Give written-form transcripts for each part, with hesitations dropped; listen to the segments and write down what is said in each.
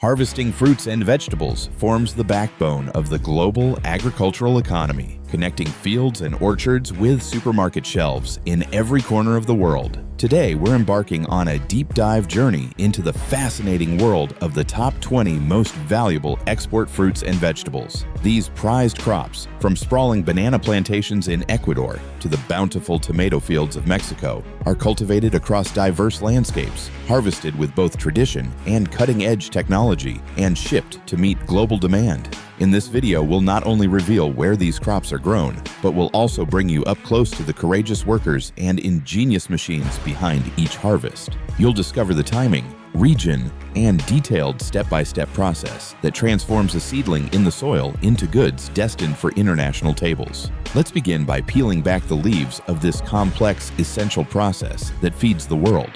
Harvesting fruits and vegetables forms the backbone of the global agricultural economy, connecting fields and orchards with supermarket shelves in every corner of the world. Today, we're embarking on a deep dive journey into the fascinating world of the top 20 most valuable export fruits and vegetables. These prized crops, from sprawling banana plantations in Ecuador to the bountiful tomato fields of Mexico, are cultivated across diverse landscapes, harvested with both tradition and cutting-edge technology, and shipped to meet global demand. In this video, we'll not only reveal where these crops are grown, but we'll also bring you up close to the courageous workers and ingenious machines behind each harvest. You'll discover the timing, region, and detailed step-by-step process that transforms a seedling in the soil into goods destined for international tables. Let's begin by peeling back the leaves of this complex, essential process that feeds the world.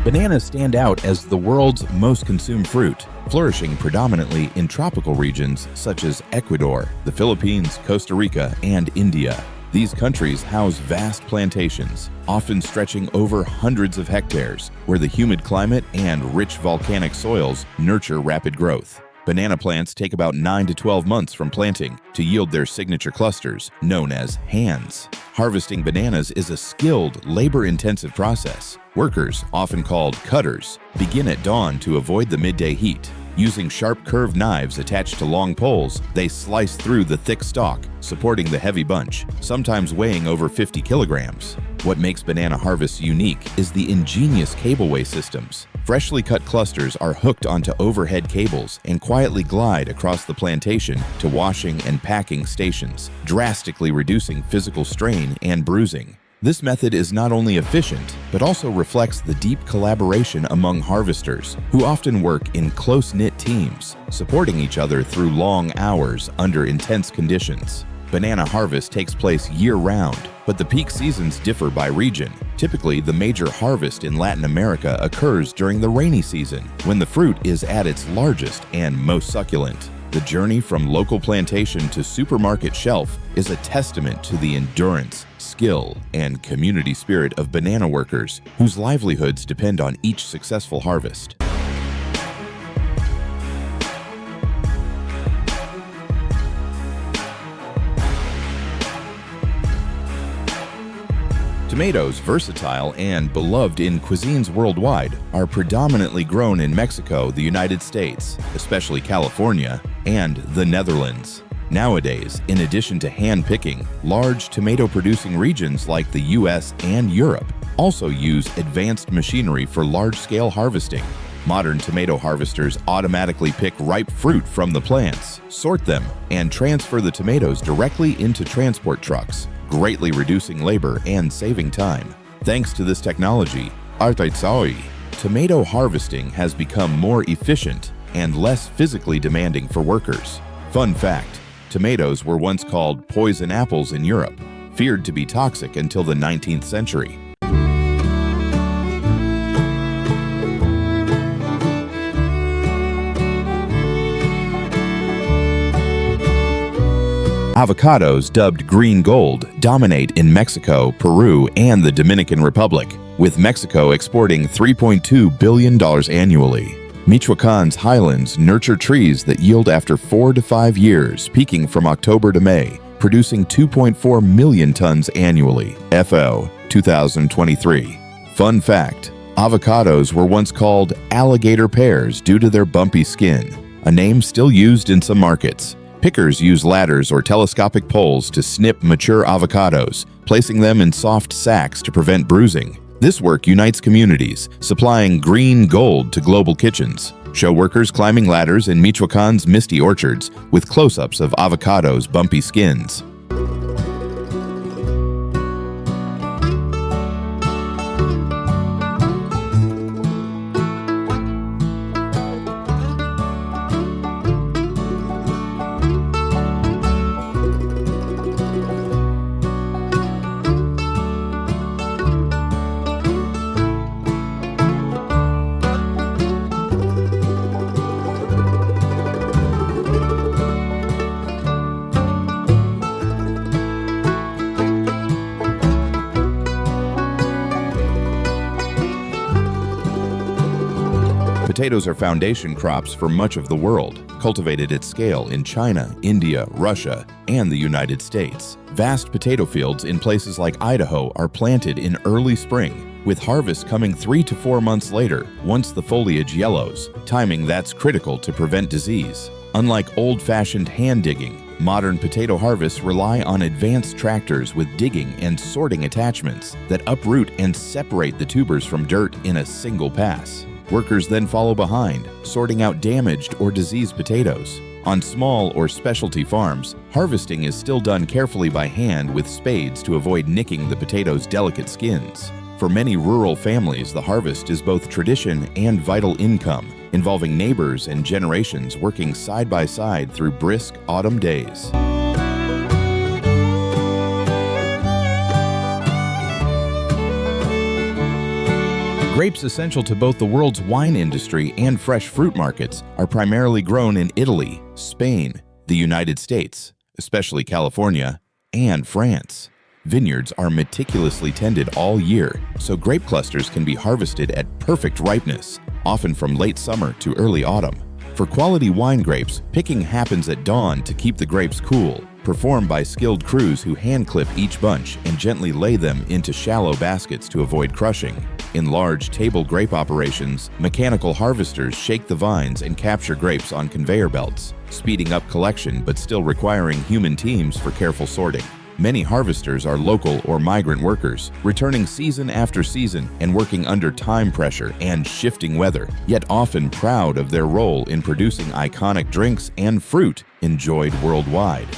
Bananas stand out as the world's most consumed fruit, flourishing predominantly in tropical regions such as Ecuador, the Philippines, Costa Rica, and India. These countries house vast plantations, often stretching over hundreds of hectares, where the humid climate and rich volcanic soils nurture rapid growth. Banana plants take about 9 to 12 months from planting to yield their signature clusters, known as hands. Harvesting bananas is a skilled, labor-intensive process. Workers, often called cutters, begin at dawn to avoid the midday heat. Using sharp curved knives attached to long poles, they slice through the thick stalk, supporting the heavy bunch, sometimes weighing over 50 kilograms. What makes banana harvests unique is the ingenious cableway systems. Freshly cut clusters are hooked onto overhead cables and quietly glide across the plantation to washing and packing stations, drastically reducing physical strain and bruising. This method is not only efficient, but also reflects the deep collaboration among harvesters, who often work in close-knit teams, supporting each other through long hours under intense conditions. Banana harvest takes place year-round, but the peak seasons differ by region. Typically, the major harvest in Latin America occurs during the rainy season, when the fruit is at its largest and most succulent. The journey from local plantation to supermarket shelf is a testament to the endurance, skill, and community spirit of banana workers, whose livelihoods depend on each successful harvest. Tomatoes, versatile and beloved in cuisines worldwide, are predominantly grown in Mexico, the United States, especially California, and the Netherlands. Nowadays, in addition to hand-picking, large tomato-producing regions like the US and Europe also use advanced machinery for large-scale harvesting. Modern tomato harvesters automatically pick ripe fruit from the plants, sort them, and transfer the tomatoes directly into transport trucks, greatly reducing labor and saving time. Thanks to this technology, tomato harvesting has become more efficient and less physically demanding for workers. Fun fact: tomatoes were once called poison apples in Europe, feared to be toxic until the 19th century. Avocados, dubbed green gold, dominate in Mexico, Peru, and the Dominican Republic, with Mexico exporting $3.2 billion annually. Michoacan's highlands nurture trees that yield after 4 to 5 years, peaking from October to May, producing 2.4 million tons annually. FO 2023. Fun fact: avocados were once called alligator pears due to their bumpy skin, a name still used in some markets. Pickers use ladders or telescopic poles to snip mature avocados, placing them in soft sacks to prevent bruising. This work unites communities, supplying green gold to global kitchens. Show workers climbing ladders in Michoacan's misty orchards with close-ups of avocados' bumpy skins. Potatoes are foundation crops for much of the world, cultivated at scale in China, India, Russia, and the United States. Vast potato fields in places like Idaho are planted in early spring, with harvest coming 3 to 4 months later once the foliage yellows, timing that's critical to prevent disease. Unlike old-fashioned hand digging, modern potato harvests rely on advanced tractors with digging and sorting attachments that uproot and separate the tubers from dirt in a single pass. Workers then follow behind, sorting out damaged or diseased potatoes. On small or specialty farms, harvesting is still done carefully by hand with spades to avoid nicking the potatoes' delicate skins. For many rural families, the harvest is both tradition and vital income, involving neighbors and generations working side by side through brisk autumn days. Grapes essential to both the world's wine industry and fresh fruit markets are primarily grown in Italy, Spain, the United States, especially California, and France. Vineyards are meticulously tended all year, so grape clusters can be harvested at perfect ripeness, often from late summer to early autumn. For quality wine grapes, picking happens at dawn to keep the grapes cool, performed by skilled crews who hand-clip each bunch and gently lay them into shallow baskets to avoid crushing. In large table grape operations, mechanical harvesters shake the vines and capture grapes on conveyor belts, speeding up collection but still requiring human teams for careful sorting. Many harvesters are local or migrant workers, returning season after season and working under time pressure and shifting weather, yet often proud of their role in producing iconic drinks and fruit enjoyed worldwide.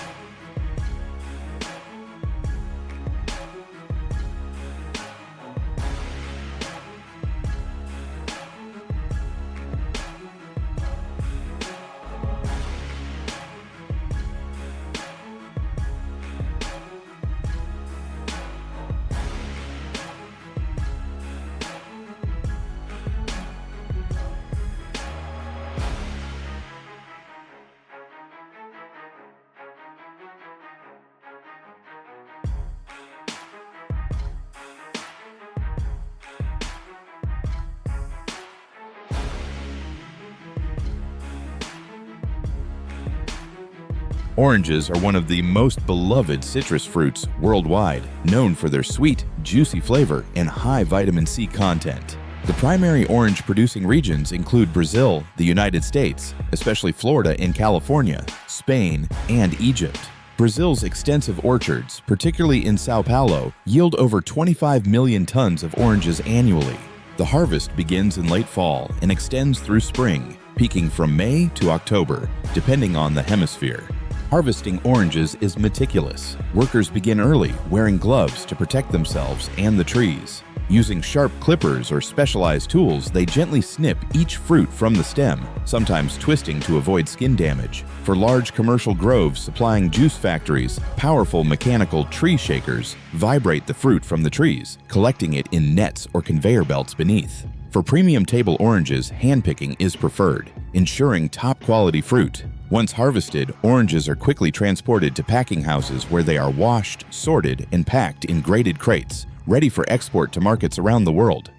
Oranges are one of the most beloved citrus fruits worldwide, known for their sweet, juicy flavor and high vitamin C content. The primary orange-producing regions include Brazil, the United States, especially Florida and California, Spain, and Egypt. Brazil's extensive orchards, particularly in Sao Paulo, yield over 25 million tons of oranges annually. The harvest begins in late fall and extends through spring, peaking from May to October, depending on the hemisphere. Harvesting oranges is meticulous. Workers begin early, wearing gloves to protect themselves and the trees. Using sharp clippers or specialized tools, they gently snip each fruit from the stem, sometimes twisting to avoid skin damage. For large commercial groves supplying juice factories, powerful mechanical tree shakers vibrate the fruit from the trees, collecting it in nets or conveyor belts beneath. For premium table oranges, handpicking is preferred, ensuring top-quality fruit. Once harvested, oranges are quickly transported to packing houses where they are washed, sorted, and packed in graded crates, ready for export to markets around the world.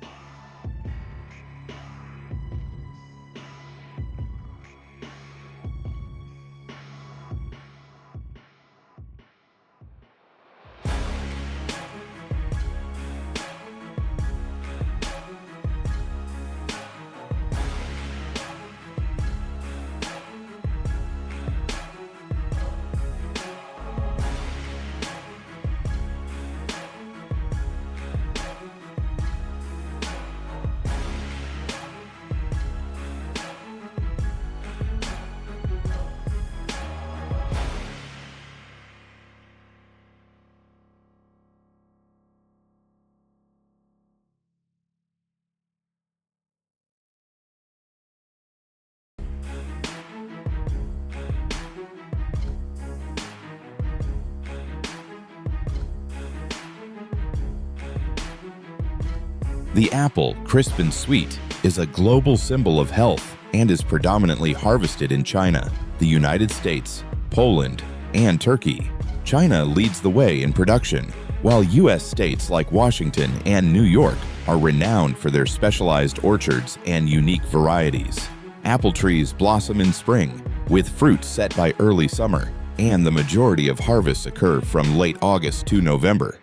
The apple, crisp and sweet, is a global symbol of health and is predominantly harvested in China, the United States, Poland, and Turkey. China leads the way in production, while U.S. states like Washington and New York are renowned for their specialized orchards and unique varieties. Apple trees blossom in spring, with fruit set by early summer, and the majority of harvests occur from late August to November.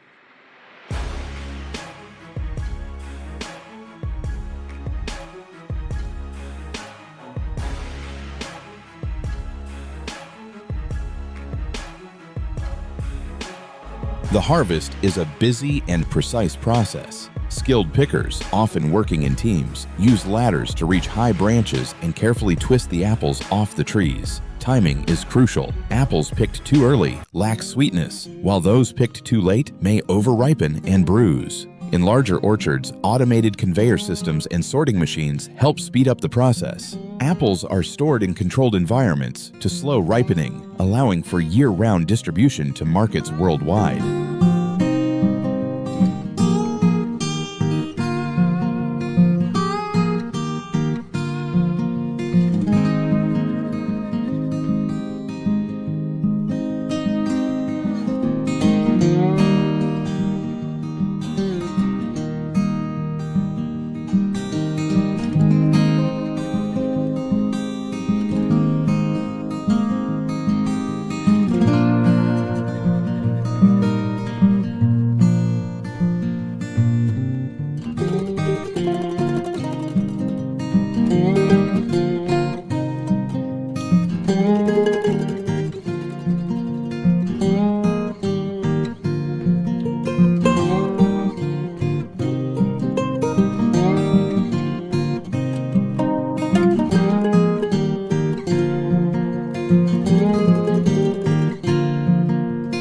The harvest is a busy and precise process. Skilled pickers, often working in teams, use ladders to reach high branches and carefully twist the apples off the trees. Timing is crucial. Apples picked too early lack sweetness, while those picked too late may overripen and bruise. In larger orchards, automated conveyor systems and sorting machines help speed up the process. Apples are stored in controlled environments to slow ripening, allowing for year-round distribution to markets worldwide.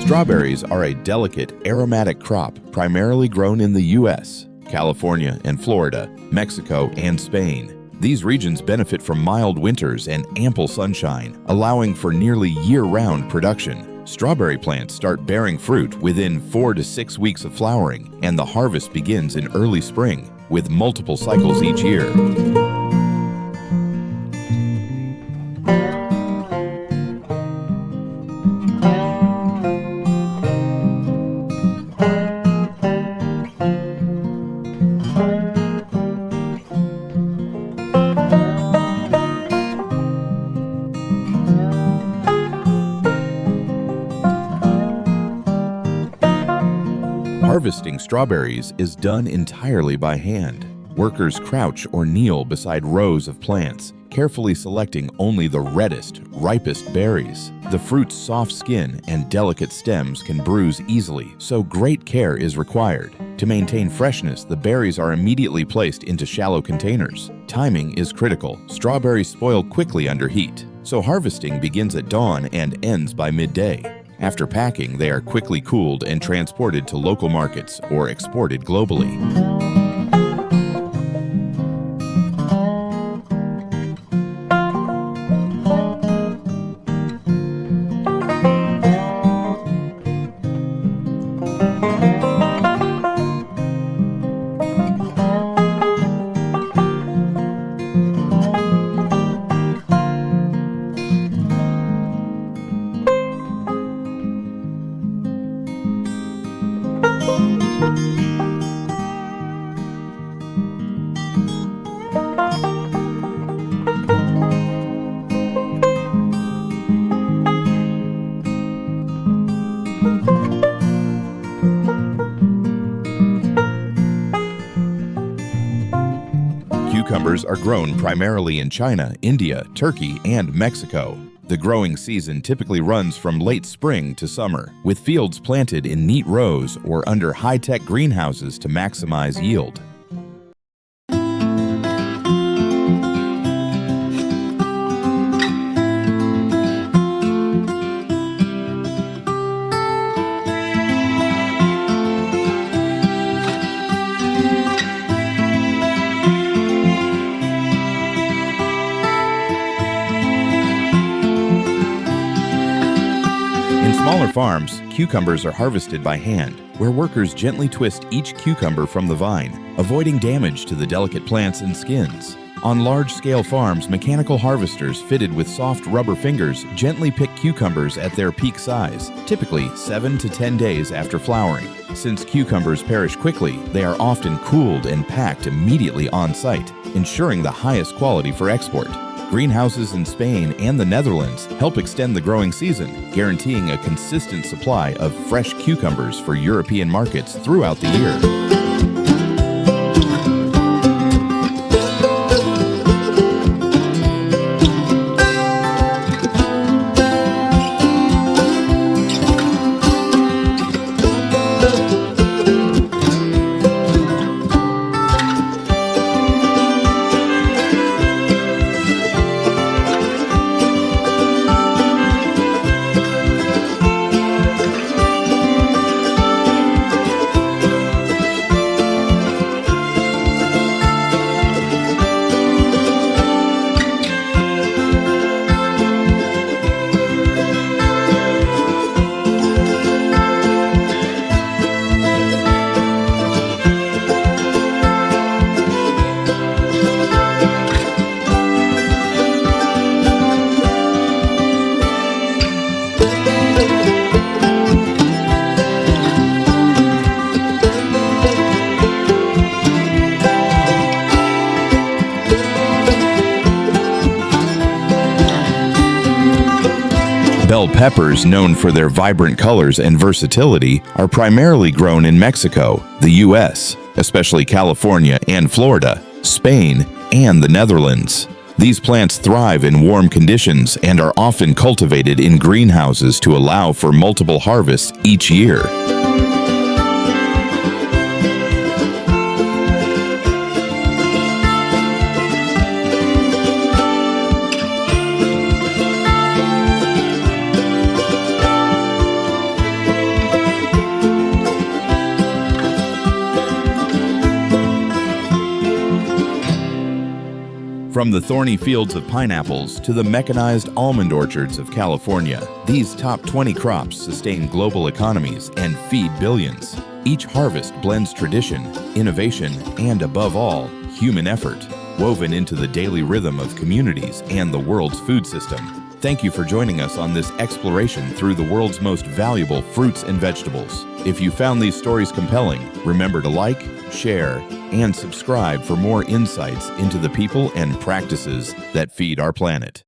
Strawberries are a delicate, aromatic crop primarily grown in the U.S., California and Florida, Mexico and Spain. These regions benefit from mild winters and ample sunshine, allowing for nearly year-round production. Strawberry plants start bearing fruit within 4 to 6 weeks of flowering, and the harvest begins in early spring, with multiple cycles each year. Harvesting strawberries is done entirely by hand. Workers crouch or kneel beside rows of plants, carefully selecting only the reddest, ripest berries. The fruit's soft skin and delicate stems can bruise easily, so great care is required. To maintain freshness, the berries are immediately placed into shallow containers. Timing is critical. Strawberries spoil quickly under heat, so harvesting begins at dawn and ends by midday. After packing, they are quickly cooled and transported to local markets or exported globally. Cucumbers are grown primarily in China, India, Turkey, and Mexico. The growing season typically runs from late spring to summer, with fields planted in neat rows or under high-tech greenhouses to maximize yield. In smaller farms, cucumbers are harvested by hand, where workers gently twist each cucumber from the vine, avoiding damage to the delicate plants and skins. On large-scale farms, mechanical harvesters fitted with soft rubber fingers gently pick cucumbers at their peak size, typically 7 to 10 days after flowering. Since cucumbers perish quickly, they are often cooled and packed immediately on site, ensuring the highest quality for export. Greenhouses in Spain and the Netherlands help extend the growing season, guaranteeing a consistent supply of fresh cucumbers for European markets throughout the year. Bell peppers, known for their vibrant colors and versatility, are primarily grown in Mexico, the U.S., especially California and Florida, Spain, and the Netherlands. These plants thrive in warm conditions and are often cultivated in greenhouses to allow for multiple harvests each year. From the thorny fields of pineapples to the mechanized almond orchards of California, these top 20 crops sustain global economies and feed billions. Each harvest blends tradition, innovation, and above all, human effort, woven into the daily rhythm of communities and the world's food system. Thank you for joining us on this exploration through the world's most valuable fruits and vegetables. If you found these stories compelling, remember to like, share, and subscribe for more insights into the people and practices that feed our planet.